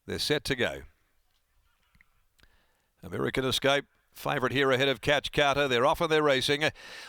They're set to go. American Escape, favourite here ahead of Catch Carter. They're off and they're racing.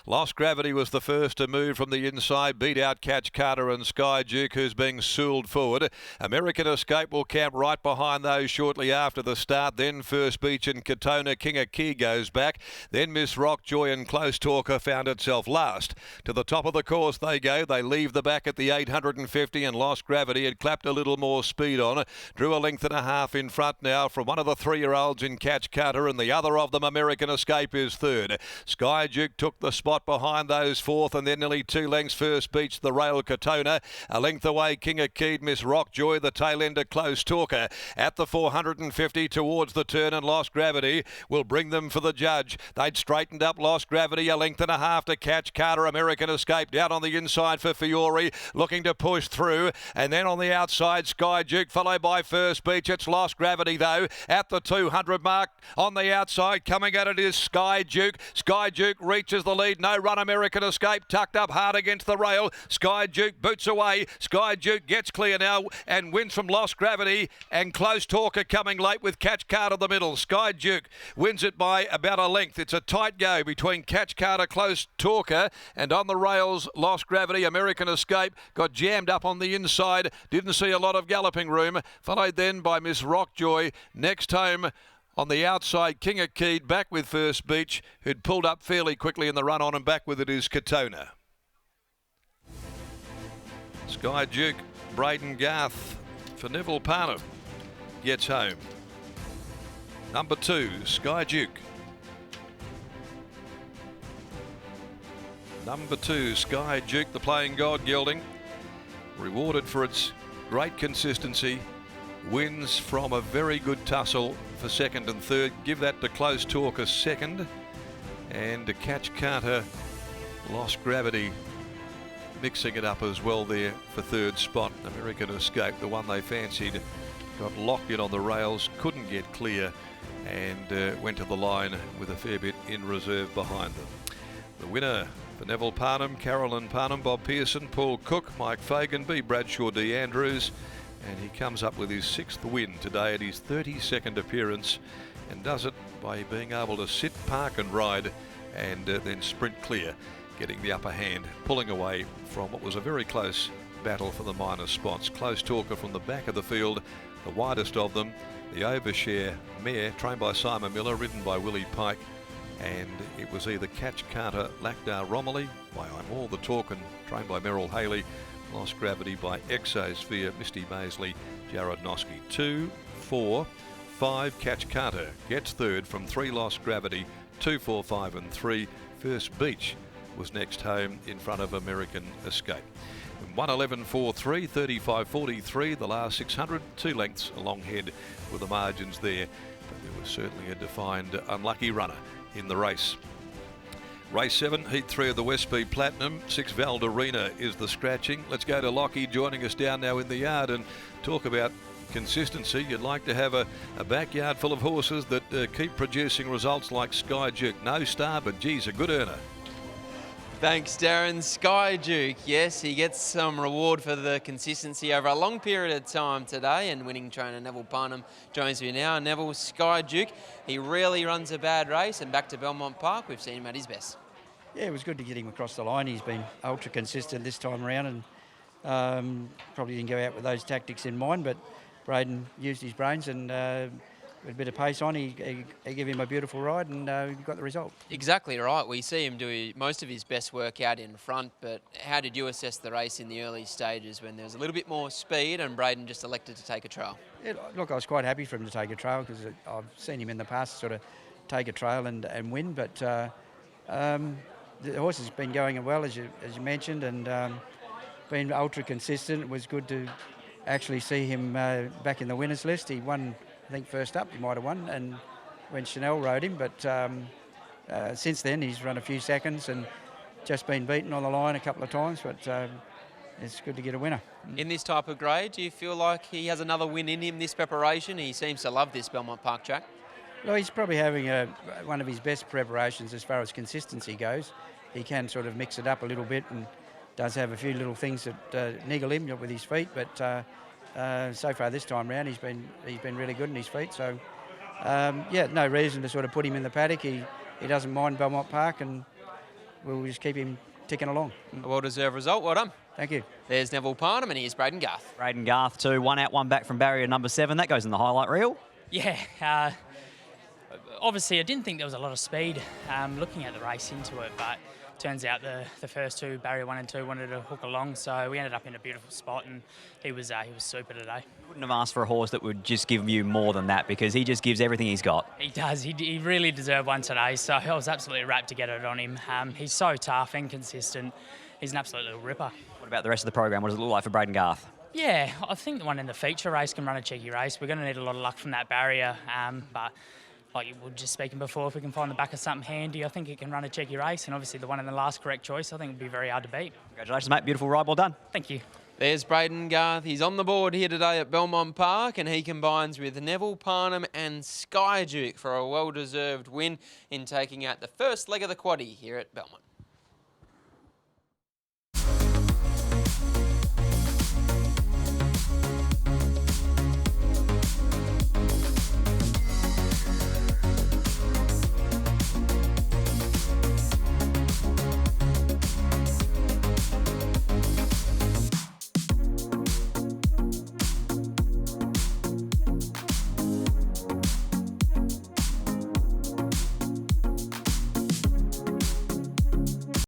Lost Gravity was the first to move from the inside. Beat out Catch Carter and Sky Duke, who's being sooled forward. American Escape will camp right behind those shortly after the start. Then First Beach and Katona. King of Key goes back. Then Miss Rock Joy and Close Talker found itself last. To the top of the course they go. They leave the back at the 850 and Lost Gravity had clapped a little more speed on. Drew a length and a half in front now from one of the 3-year-olds in Catch Carter, and the other of them, American Escape, is third. Sky Duke took the spot behind those fourth, and then nearly 2 lengths First Beach, the rail Katona. A length away King of Keed, Miss Rock Joy, the tail ender Close Talker. At the 450 towards the turn, and Lost Gravity will bring them for the judge. They'd straightened up Lost Gravity, a length and a half to Catch Carter. American Escape down on the inside for Fiore, looking to push through, and then on the outside Sky Duke, followed by First Beach. It's Lost Gravity though at the 200 mark. On the outside coming at it is Sky Duke. Sky Duke reaches the lead. No run. American Escape tucked up hard against the rail. Sky Duke boots away. Sky Duke gets clear now and wins from Lost Gravity, and Close Talker coming late with Catch Carter the middle. Sky Duke wins it by about a length. It's a tight go between Catch Carter, Close Talker, and on the rails Lost Gravity. American Escape got jammed up on the inside. Didn't see a lot of galloping room. Followed then by Miss Rockjoy. Next home on the outside, King of Keed back with First Beach, who'd pulled up fairly quickly in the run on, and back with it is Katona. Sky Duke, Braden Garth for Neville Parnham gets home. Number 2, Sky Duke. Number 2, Sky Duke, the playing God gelding, rewarded for its great consistency, wins from a very good tussle for second and third. Give that to Close Talker second, and to Catch Carter, Lost Gravity mixing it up as well there for third spot. American Escape, the one they fancied, got locked in on the rails, couldn't get clear, and went to the line with a fair bit in reserve behind them. The winner for Neville Parnham, Carolyn Parnham, Bob Pearson, Paul Cook, Mike Fagan, B. Bradshaw, D. Andrews, and he comes up with his 6th win today at his 32nd appearance, and does it by being able to sit, park and ride, and then sprint clear, getting the upper hand, pulling away from what was a very close battle for the minor spots. Close Talker from the back of the field, the widest of them, the Overshare mare, trained by Simon Miller, ridden by Willie Pike, and it was either Catch Carter, Lachdar Romilly by I'm All the Talk, and trained by Merrill Haley, Lost Gravity by Exosphere, Misty Maisley, Jared Noski. 2, 4, 5, Catch Carter gets third from 3, Lost Gravity, 2, 4, 5 and 3. First Beach was next home in front of American Escape. 1:11.43, 35.43, the last 600, 2 lengths along head with the margins there, but there was certainly a defined unlucky runner in the race. Race 7, Heat 3 of the West Speed Platinum. 6, Valderina is the scratching. Let's go to Lockie joining us down now in the yard and talk about consistency. You'd like to have a backyard full of horses that keep producing results like Sky Duke. No star, but geez, a good earner. Thanks, Darren. Sky Duke, yes, he gets some reward for the consistency over a long period of time today, and winning trainer Neville Parnham joins me now. Neville, Sky Duke, he rarely runs a bad race, and back to Belmont Park, we've seen him at his best. Yeah, it was good to get him across the line. He's been ultra consistent this time around, and probably didn't go out with those tactics in mind, but Braden used his brains and with a bit of pace on, he gave him a beautiful ride, and he got the result. Exactly right. We see him do most of his best work out in front, but how did you assess the race in the early stages when there was a little bit more speed and Braden just elected to take a trail? Yeah, look, I was quite happy for him to take a trail, because I've seen him in the past sort of take a trail and win, but the horse has been going well, as you mentioned, and been ultra consistent. It was good to actually see him back in the winners list. He won, I think, first up, he might have won, and when Chanel rode him, but since then he's run a few seconds and just been beaten on the line a couple of times, but it's good to get a winner. In this type of grade, do you feel like he has another win in him this preparation? He seems to love this Belmont Park track. Well, he's probably having one of his best preparations as far as consistency goes. He can sort of mix it up a little bit and does have a few little things that niggle him with his feet, but so far this time round, he's been really good in his feet. So yeah, no reason to sort of put him in the paddock. He doesn't mind Belmont Park, and we'll just keep him ticking along. A well-deserved result. Well done. Thank you. There's Neville Parnham, and here's Braden Garth. Braden Garth too, 1 out, 1 back from barrier number 7. That goes in the highlight reel. Yeah, obviously I didn't think there was a lot of speed looking at the race into it, but turns out the first two, barrier 1 and 2, wanted to hook along, so we ended up in a beautiful spot, and he was super today. Wouldn't have asked for a horse that would just give you more than that, because he just gives everything he's got. He does. He really deserved one today, so I was absolutely rapt to get it on him. He's so tough and consistent. He's an absolute little ripper. What about the rest of the program? What does it look like for Braden Garth? Yeah, I think the one in the feature race can run a cheeky race. We're going to need a lot of luck from that barrier, but like you were just speaking before, if we can find the back of something handy, I think it can run a cheeky race. And obviously the one in the last correct choice, I think will be very hard to beat. Congratulations, mate. Beautiful ride. Well done. Thank you. There's Braden Garth. He's on the board here today at Belmont Park, and he combines with Neville Parnham and Sky Duke for a well-deserved win in taking out the first leg of the quaddie here at Belmont.